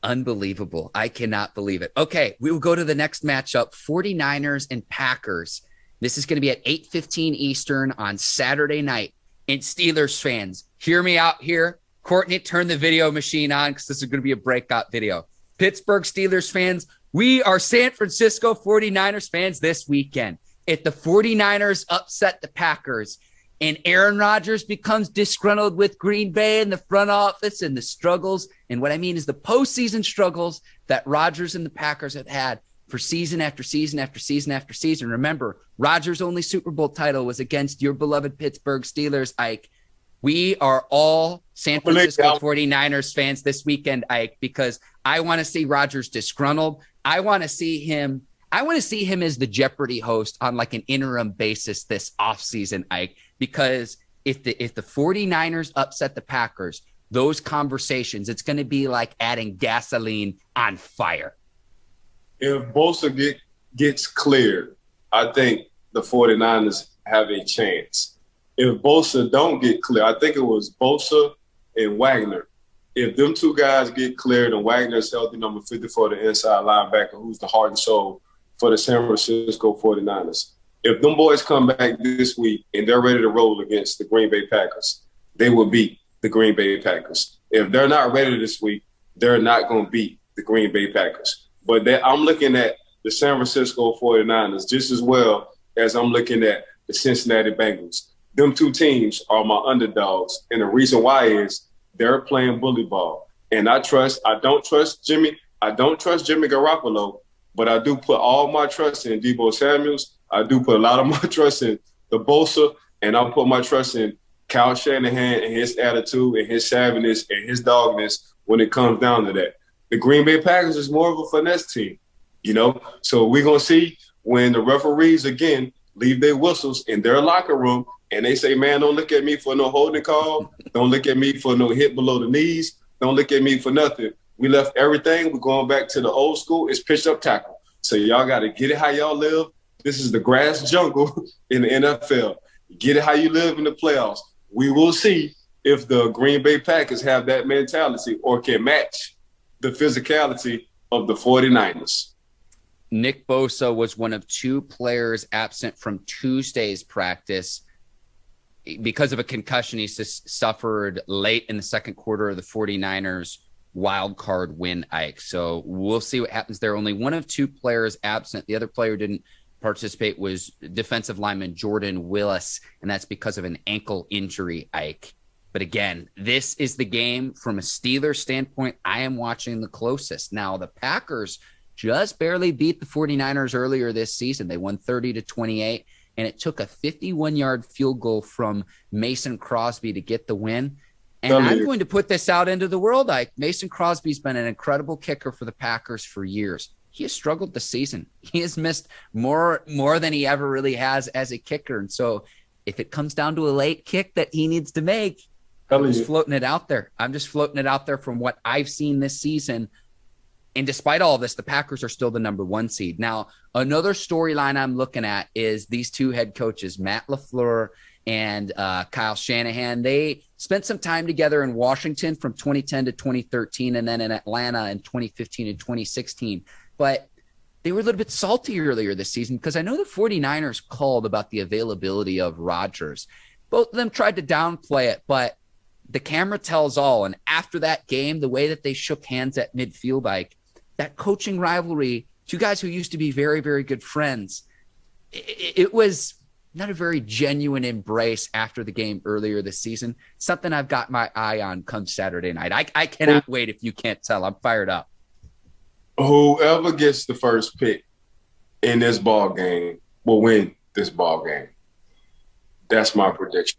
Unbelievable. I cannot believe it. Okay, we will go to the next matchup, 49ers and Packers. This is going to be at 8:15 Eastern on Saturday night. And Steelers fans, hear me out here. Courtney, turn the video machine on because this is going to be a breakout video. Pittsburgh Steelers fans, we are San Francisco 49ers fans this weekend. If the 49ers upset the Packers and Aaron Rodgers becomes disgruntled with Green Bay and the front office and the struggles, and what I mean is the postseason struggles that Rodgers and the Packers have had for season after season after season after season. Remember, Rodgers' only Super Bowl title was against your beloved Pittsburgh Steelers, Ike. We are all San Francisco 49ers fans this weekend, Ike, because I want to see Rodgers disgruntled. I want to see him as the Jeopardy host on like an interim basis this offseason, Ike, because if the 49ers upset the Packers, those conversations, it's going to be like adding gasoline on fire. If Bosa gets cleared, I think the 49ers have a chance. If Bosa don't get cleared, I think it was Bosa and Wagner. If them two guys get cleared and Wagner's healthy, number 54, the inside linebacker, who's the heart and soul for the San Francisco 49ers. If them boys come back this week and they're ready to roll against the Green Bay Packers, they will beat the Green Bay Packers. If they're not ready this week, they're not going to beat the Green Bay Packers. But I'm looking at the San Francisco 49ers just as well as I'm looking at the Cincinnati Bengals. Them two teams are my underdogs. And the reason why is they're playing bully ball. And I don't trust Jimmy Garoppolo, but I do put all my trust in Deebo Samuels. I do put a lot of my trust in the Bosa, and I'll put my trust in Kyle Shanahan and his attitude and his savviness and his dogness when it comes down to that. The Green Bay Packers is more of a finesse team, you know? So we're going to see when the referees, again, leave their whistles in their locker room and they say, man, don't look at me for no holding call. Don't look at me for no hit below the knees. Don't look at me for nothing. We left everything. We're going back to the old school. It's pitch up tackle. So y'all got to get it how y'all live. This is the grass jungle in the NFL. Get it how you live in the playoffs. We will see if the Green Bay Packers have that mentality or can match the physicality of the 49ers. Nick Bosa was one of 2 players absent from Tuesday's practice because of a concussion he suffered late in the second quarter of the 49ers wild card win, Ike. So we'll see what happens there. Only one of 2 players absent. The other player didn't participate was defensive lineman Jordan Willis, and that's because of an ankle injury, Ike. But again, this is the game from a Steelers standpoint I am watching the closest. Now, the Packers just barely beat the 49ers earlier this season. They won 30-28, and it took a 51-yard field goal from Mason Crosby to get the win. And I'm going to put this out into the world, Ike. Mason Crosby's been an incredible kicker for the Packers for years. He has struggled this season. He has missed more than he ever really has as a kicker. And so if it comes down to a late kick that he needs to make, I'm just floating it out there. I'm just floating it out there from what I've seen this season. And despite all of this, the Packers are still the number 1 seed. Now, another storyline I'm looking at is these 2 head coaches, Matt LaFleur and Kyle Shanahan. They spent some time together in Washington from 2010 to 2013 and then in Atlanta in 2015 and 2016. But they were a little bit salty earlier this season because I know the 49ers called about the availability of Rodgers. Both of them tried to downplay it, but the camera tells all. And after that game, the way that they shook hands at midfield, like that coaching rivalry, 2 guys who used to be very, very good friends, it was not a very genuine embrace after the game earlier this season. Something I've got my eye on come Saturday night. I cannot wait if you can't tell. I'm fired up. Whoever gets the first pick in this ball game will win this ball game. That's my prediction.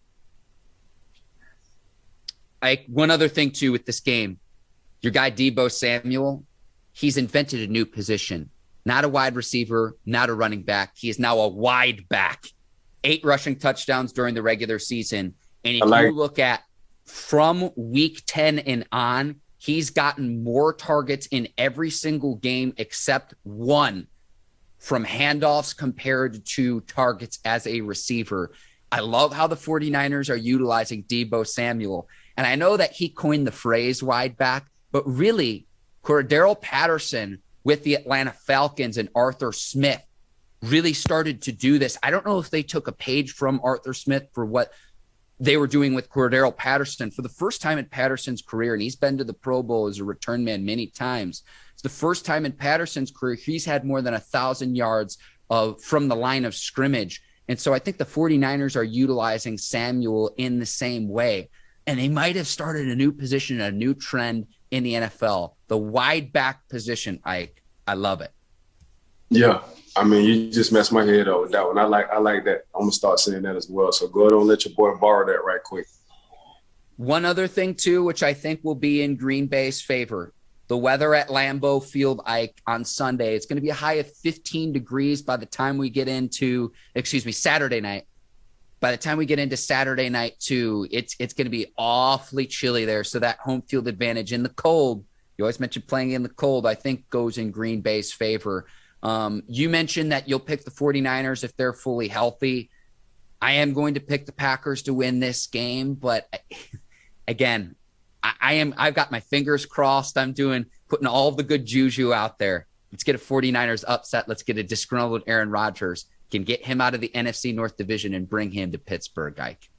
One other thing, too, with this game, your guy Deebo Samuel, he's invented a new position. Not a wide receiver, not a running back. He is now a wide back. 8 rushing touchdowns during the regular season. And if you look at from week 10 and on, he's gotten more targets in every single game except 1 from handoffs compared to targets as a receiver. I love how the 49ers are utilizing Deebo Samuel. And I know that he coined the phrase wide back, but really, Cordarrelle Patterson with the Atlanta Falcons and Arthur Smith really started to do this. I don't know if they took a page from Arthur Smith for what they were doing with Cordarrelle Patterson for the first time in Patterson's career. And he's been to the Pro Bowl as a return man many times. It's the first time in Patterson's career he's had more than 1,000 yards from the line of scrimmage. And so I think the 49ers are utilizing Samuel in the same way. And they might have started a new position, a new trend in the NFL, the wide back position. I love it. Yeah. I mean, you just messed my head up with that one. I like that. I'm going to start saying that as well. So go ahead and let your boy borrow that right quick. One other thing, too, which I think will be in Green Bay's favor, the weather at Lambeau Field, Ike, on Sunday. It's going to be a high of 15 degrees by the time we get into, Saturday night. By the time we get into Saturday night, too, it's going to be awfully chilly there. So that home field advantage in the cold, you always mention playing in the cold, I think goes in Green Bay's favor. You mentioned that you'll pick the 49ers if they're fully healthy. I am going to pick the Packers to win this game, but again, I've got my fingers crossed. I'm putting all the good juju out there. Let's get a 49ers upset. Let's get a disgruntled Aaron Rodgers. Can get him out of the NFC North Division and bring him to Pittsburgh, Ike.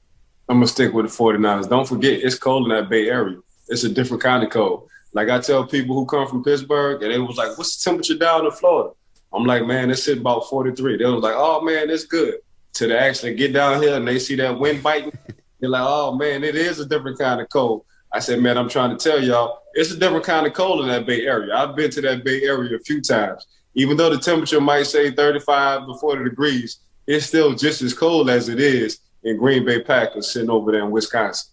I'm going to stick with the 49ers. Don't forget, it's cold in that Bay Area. It's a different kind of cold. Like I tell people who come from Pittsburgh, and they was like, what's the temperature down in Florida? I'm like, man, it's sitting about 43. They was like, oh, man, it's good. Till they actually get down here and they see that wind biting, they're like, oh, man, it is a different kind of cold. I said, man, I'm trying to tell y'all, it's a different kind of cold in that Bay Area. I've been to that Bay Area a few times. Even though the temperature might say 35 to 40 degrees, it's still just as cold as it is in Green Bay Packers sitting over there in Wisconsin.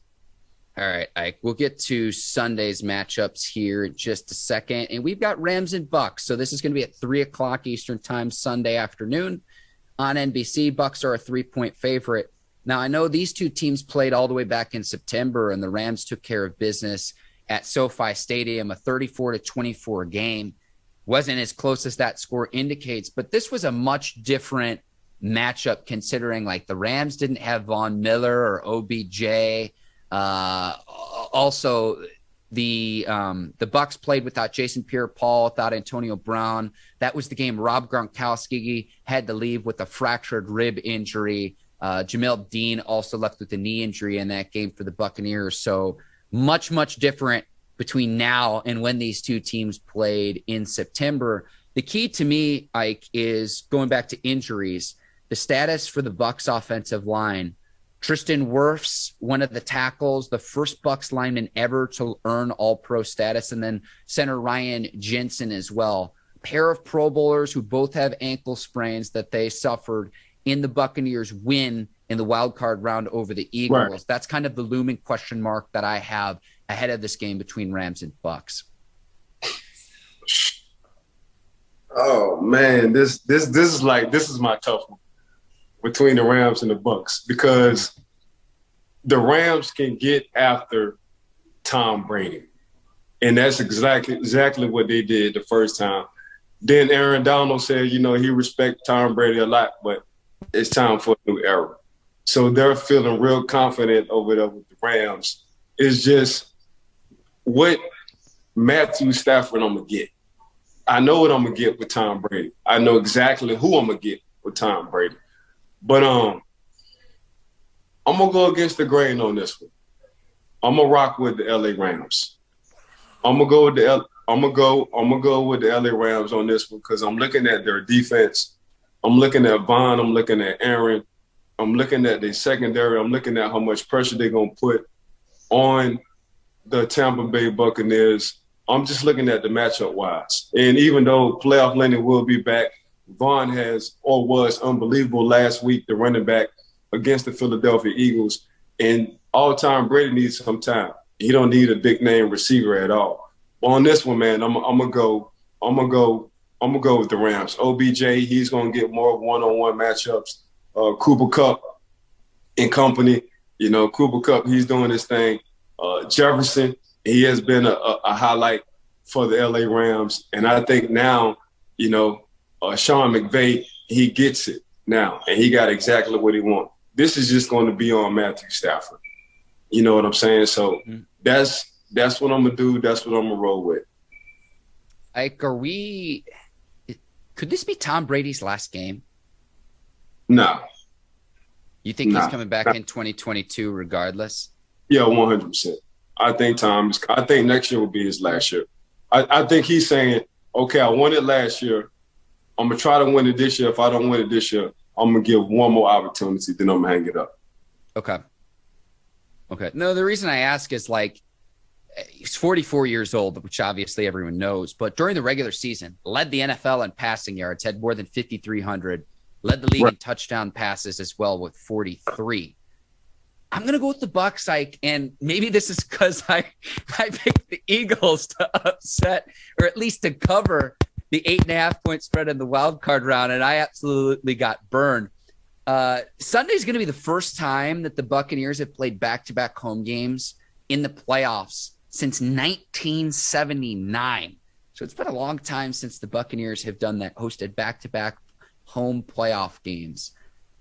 All right, Ike. We'll get to Sunday's matchups here in just a second. And we've got Rams and Bucks. So this is going to be at 3 o'clock Eastern time Sunday afternoon on NBC. Bucks are a 3-point favorite. Now, I know these two teams played all the way back in September, and the Rams took care of business at SoFi Stadium, a 34-24 game. Wasn't as close as that score indicates, but this was a much different matchup considering like the Rams didn't have Von Miller or OBJ. Also, the Bucks played without Jason Pierre-Paul, without Antonio Brown. That was the game Rob Gronkowski had to leave with a fractured rib injury. Jamel Dean also left with a knee injury in that game for the Buccaneers. So much, much different between now and when these two teams played in September. The key to me, Ike, is going back to injuries. The status for the Bucks offensive line. Tristan Wirfs, one of the tackles, the first Bucks lineman ever to earn All-Pro status, and then center Ryan Jensen as well. A pair of Pro Bowlers who both have ankle sprains that they suffered in the Buccaneers win in the wild card round over the Eagles. Right. That's kind of the looming question mark that I have ahead of this game between Rams and Bucks. Oh man, this is my tough one between the Rams and the Bucks, because the Rams can get after Tom Brady, and that's exactly what they did the first time. Then Aaron Donald said, he respects Tom Brady a lot, but it's time for a new era. So they're feeling real confident over there with the Rams. It's just what Matthew Stafford I'm going to get. I know what I'm going to get with Tom Brady. I know exactly who I'm going to get with Tom Brady. But I'm going to go against the grain on this one. I'm going to rock with the LA Rams. I'm going to go with the LA Rams on this one because I'm looking at their defense. I'm looking at Von. I'm looking at Aaron. I'm looking at their secondary. I'm looking at how much pressure they're going to put on the Tampa Bay Buccaneers. I'm just looking at the matchup-wise. And even though playoff Lenny will be back, Von was unbelievable last week, the running back against the Philadelphia Eagles. And all-time Brady needs some time. He don't need a big-name receiver at all. But on this one, man, I'm gonna go with the Rams. OBJ, he's gonna get more one-on-one matchups. Cooper Kupp and company, Cooper Kupp, he's doing his thing. Jefferson, he has been a highlight for the LA Rams. And I think now, Sean McVay, he gets it now, and he got exactly what he wants. This is just going to be on Matthew Stafford. You know what I'm saying? So that's what I'm going to do. That's what I'm going to roll with. Ike, could this be Tom Brady's last game? No. You think he's coming back in 2022 regardless? Yeah, 100%. I think next year will be his last year. I think he's saying, okay, I won it last year. I'm going to try to win it this year. If I don't win it this year, I'm going to give one more opportunity, then I'm going to hang it up. Okay. No, the reason I ask is he's 44 years old, which obviously everyone knows, but during the regular season, led the NFL in passing yards, had more than 5,300, led the league in touchdown passes as well with 43. I'm going to go with the Bucks, Ike, and maybe this is because I picked the Eagles to upset or at least to cover the 8.5-point spread in the wild card round, and I absolutely got burned. Sunday's going to be the first time that the Buccaneers have played back-to-back home games in the playoffs since 1979. So it's been a long time since the Buccaneers have done that, hosted back-to-back home playoff games.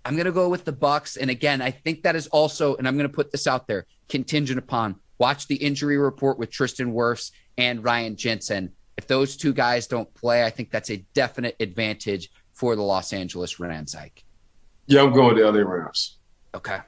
I'm going to go with the Bucks. And again, I think that is also, and I'm going to put this out there, contingent upon watch the injury report with Tristan Wirfs and Ryan Jensen. If those two guys don't play, I think that's a definite advantage for the Los Angeles Rams, Ike. Yeah, I'm going to the LA Rams. Okay.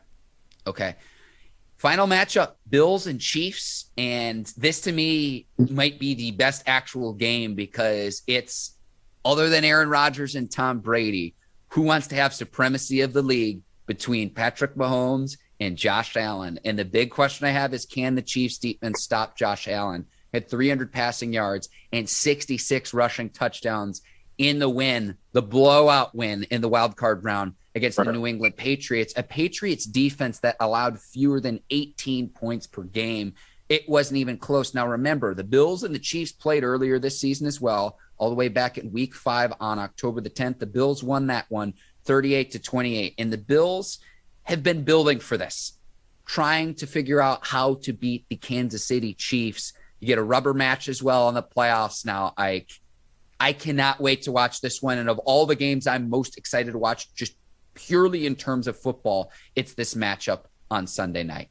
Final matchup, Bills and Chiefs. And this to me might be the best actual game because it's, other than Aaron Rodgers and Tom Brady, who wants to have supremacy of the league between Patrick Mahomes and Josh Allen? And the big question I have is, can the Chiefs defense stop Josh Allen? Had 300 passing yards and 66 rushing touchdowns in the blowout win in the wild card round against the New England Patriots, a Patriots defense that allowed fewer than 18 points per game. It wasn't even close. Now, remember, the Bills and the Chiefs played earlier this season as well, all the way back in week 5 on October the 10th. The Bills won that one 38-28. And the Bills have been building for this, trying to figure out how to beat the Kansas City Chiefs. You get a rubber match as well in the playoffs now, Ike. I cannot wait to watch this one. And of all the games I'm most excited to watch, just purely in terms of football, it's this matchup on Sunday night.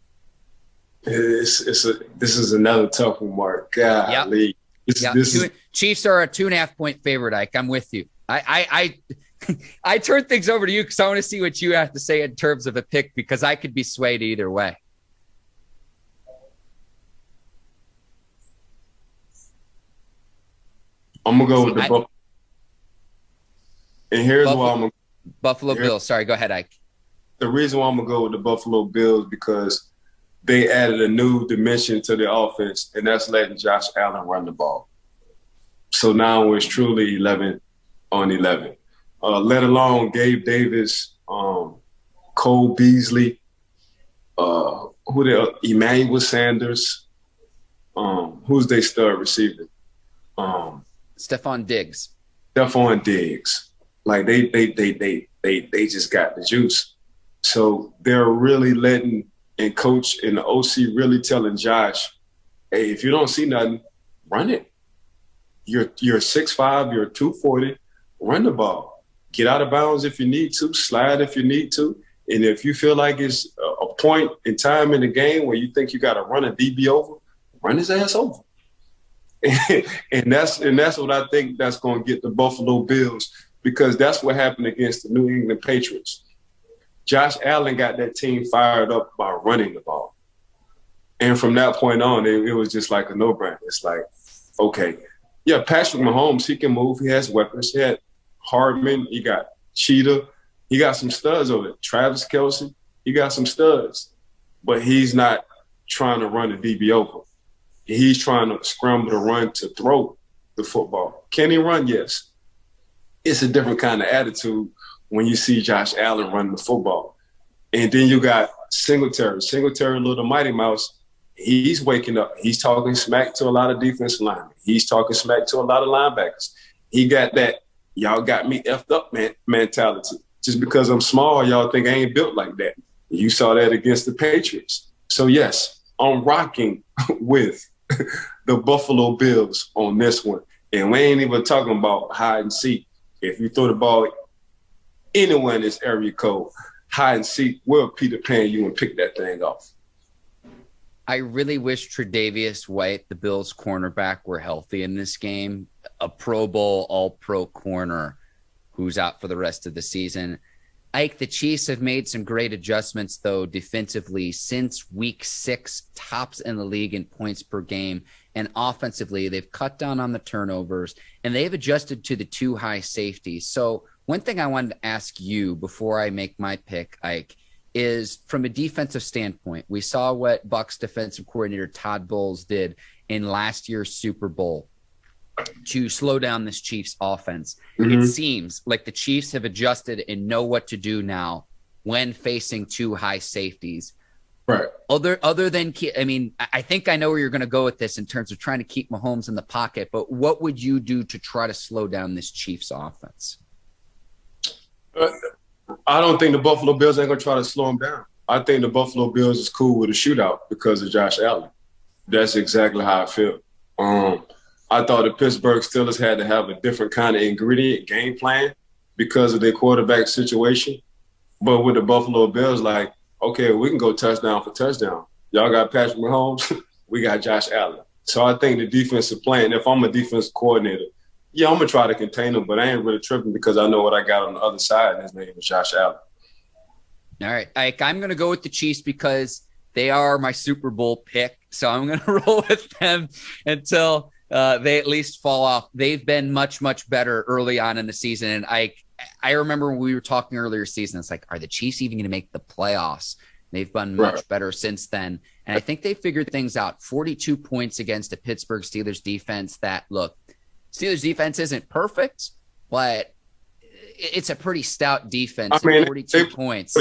This is another tough one, Mark. Golly. Yep. Chiefs are a 2.5-point favorite, Ike. I'm with you. I turn things over to you because I want to see what you have to say in terms of a pick, because I could be swayed either way. I'm going to go with the Buffalo. And here's why I'm going to Buffalo Bills. Sorry, go ahead, Ike. The reason why I'm going to go with the Buffalo Bills because they added a new dimension to the offense, and that's letting Josh Allen run the ball. So now it's truly 11 on 11. Let alone Gabe Davis, Cole Beasley, Emmanuel Sanders. Who's their star receiver? Stephon Diggs. Like they just got the juice. So they're really letting, and coach and the OC really telling Josh, hey, if you don't see nothing, run it. You're 6'5", you're 240, run the ball. Get out of bounds if you need to, slide if you need to. And if you feel like it's a point in time in the game where you think you got to run a DB over, run his ass over. and that's what I think that's going to get the Buffalo Bills, because that's what happened against the New England Patriots. Josh Allen got that team fired up by running the ball. And from that point on, it was just like a no-brainer. It's like, okay, yeah, Patrick Mahomes, he can move. He has weapons. He had Hardman. He got Cheetah. He got some studs over there. Travis Kelce, he got some studs. But he's not trying to run the DB over. He's trying to scramble to run to throw the football. Can he run? Yes. It's a different kind of attitude when you see Josh Allen running the football. And then you got Singletary. Singletary, little Mighty Mouse, he's waking up. He's talking smack to a lot of defensive linemen. He's talking smack to a lot of linebackers. He got that, y'all got me effed up mentality. Just because I'm small, y'all think I ain't built like that. You saw that against the Patriots. So, yes, I'm rocking with the Buffalo Bills on this one. And we ain't even talking about hide and seek. If you throw the ball anywhere in this area code, hide and seek, we'll Peter Pan you and pick that thing off. I really wish Tre'Davious White, the Bills cornerback, were healthy in this game. A Pro Bowl, all-pro corner who's out for the rest of the season. Ike, the Chiefs have made some great adjustments, though, defensively since week 6, tops in the league in points per game. And offensively, they've cut down on the turnovers, and they've adjusted to the 2 high safeties. So one thing I wanted to ask you before I make my pick, Ike, is from a defensive standpoint, we saw what Bucs defensive coordinator Todd Bowles did in last year's Super Bowl to slow down this Chiefs offense. Mm-hmm. It seems like the Chiefs have adjusted and know what to do now when facing 2 high safeties. Right. Other than, I mean, I think I know where you're going to go with this in terms of trying to keep Mahomes in the pocket, but what would you do to try to slow down this Chiefs offense? I don't think the Buffalo Bills ain't going to try to slow him down. I think the Buffalo Bills is cool with a shootout because of Josh Allen. That's exactly how I feel. I thought the Pittsburgh Steelers had to have a different kind of ingredient game plan because of their quarterback situation. But with the Buffalo Bills, like, okay, we can go touchdown for touchdown. Y'all got Patrick Mahomes. We got Josh Allen. So I think the defensive plan, if I'm a defensive coordinator, yeah, I'm going to try to contain him, but I ain't really tripping because I know what I got on the other side, and his name is Josh Allen. All right. Ike, I'm going to go with the Chiefs because they are my Super Bowl pick. So I'm going to roll with them until they at least fall off. They've been much, much better early on in the season. And I remember when we were talking earlier season, it's like, are the Chiefs even going to make the playoffs? They've been much better since then. And I think they figured things out. 42 points against a Pittsburgh Steelers defense that, look, Steelers defense isn't perfect, but it's a pretty stout defense. I mean, 42 points.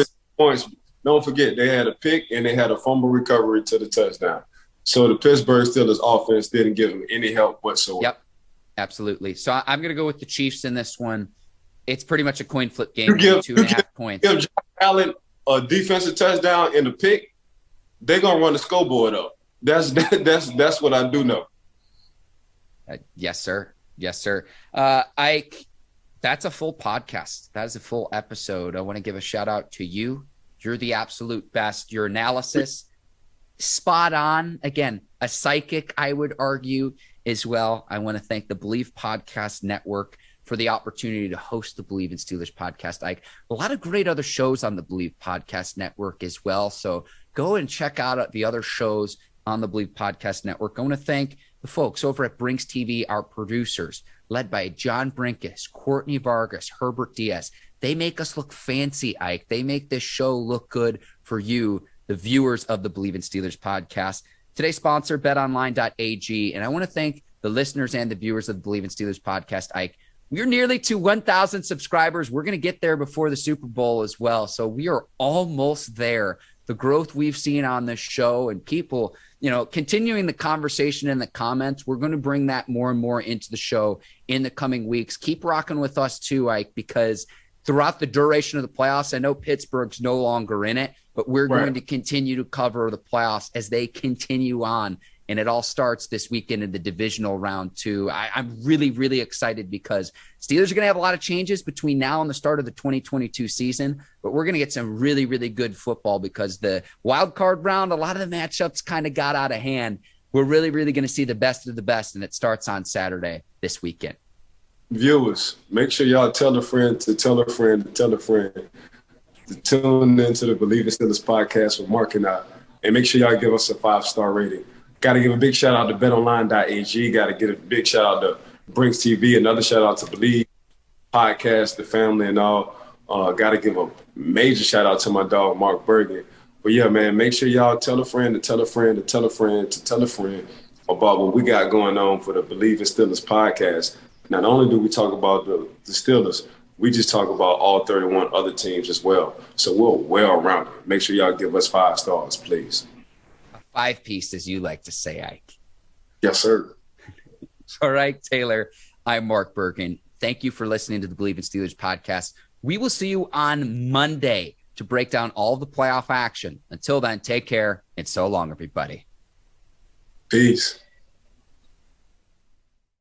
Don't forget, they had a pick and they had a fumble recovery to the touchdown. So the Pittsburgh Steelers offense didn't give them any help whatsoever. Yep, absolutely. So I'm going to go with the Chiefs in this one. It's pretty much a coin flip game. 2.5 points. Give Josh Allen a defensive touchdown and a pick, they're going to run the scoreboard up. That's what I do know. Yes, sir. Yes, sir. Ike, that's a full podcast. That is a full episode. I want to give a shout out to you. You're the absolute best. Your analysis, spot on. Again, a psychic, I would argue as well. I want to thank the Bleav Podcast Network for the opportunity to host the Bleav in Steelers podcast. Ike, a lot of great other shows on the Bleav Podcast Network as well. So go and check out the other shows on the Bleav Podcast Network. I want to thank the folks over at Brinks TV, our producers, led by John Brinkus, Courtney Vargas, Herbert Diaz. They make us look fancy, Ike. They make this show look good for you, the viewers of the Bleav in Steelers podcast. Today's sponsor, betonline.ag. And I want to thank the listeners and the viewers of the Bleav in Steelers podcast, Ike. We're nearly to 1,000 subscribers. We're going to get there before the Super Bowl as well. So we are almost there. The growth we've seen on this show and people, continuing the conversation in the comments, we're going to bring that more and more into the show in the coming weeks. Keep rocking with us too, Ike, because throughout the duration of the playoffs, I know Pittsburgh's no longer in it, but we're going to continue to cover the playoffs as they continue on. And it all starts this weekend in the divisional round too. I'm really, really excited because Steelers are going to have a lot of changes between now and the start of the 2022 season, but we're going to get some really, really good football because the wild card round, a lot of the matchups kind of got out of hand. We're really, really going to see the best of the best, and it starts on Saturday this weekend. Viewers, make sure y'all tell a friend to tell a friend to tell a friend to tune into the Bleav in Steelers podcast with Mark and I, and make sure y'all give us a 5-star rating. Got to give a big shout out to betonline.ag. Got to give a big shout out to Brinks TV. Another shout out to Bleav Podcast, the family and all. Got to give a major shout out to my dog, Mark Bergin. But yeah, man, make sure y'all tell a friend to tell a friend to tell a friend to tell a friend about what we got going on for the Bleav in Steelers podcast. Not only do we talk about the Steelers, we just talk about all 31 other teams as well. So we're well-rounded. Make sure y'all give us 5 stars, please. 5-piece, as you like to say, Ike. Yes, sir. All right, Taylor. I'm Mark Bergin. Thank you for listening to the Bleav in Steelers podcast. We will see you on Monday to break down all the playoff action. Until then, take care and so long, everybody. Peace.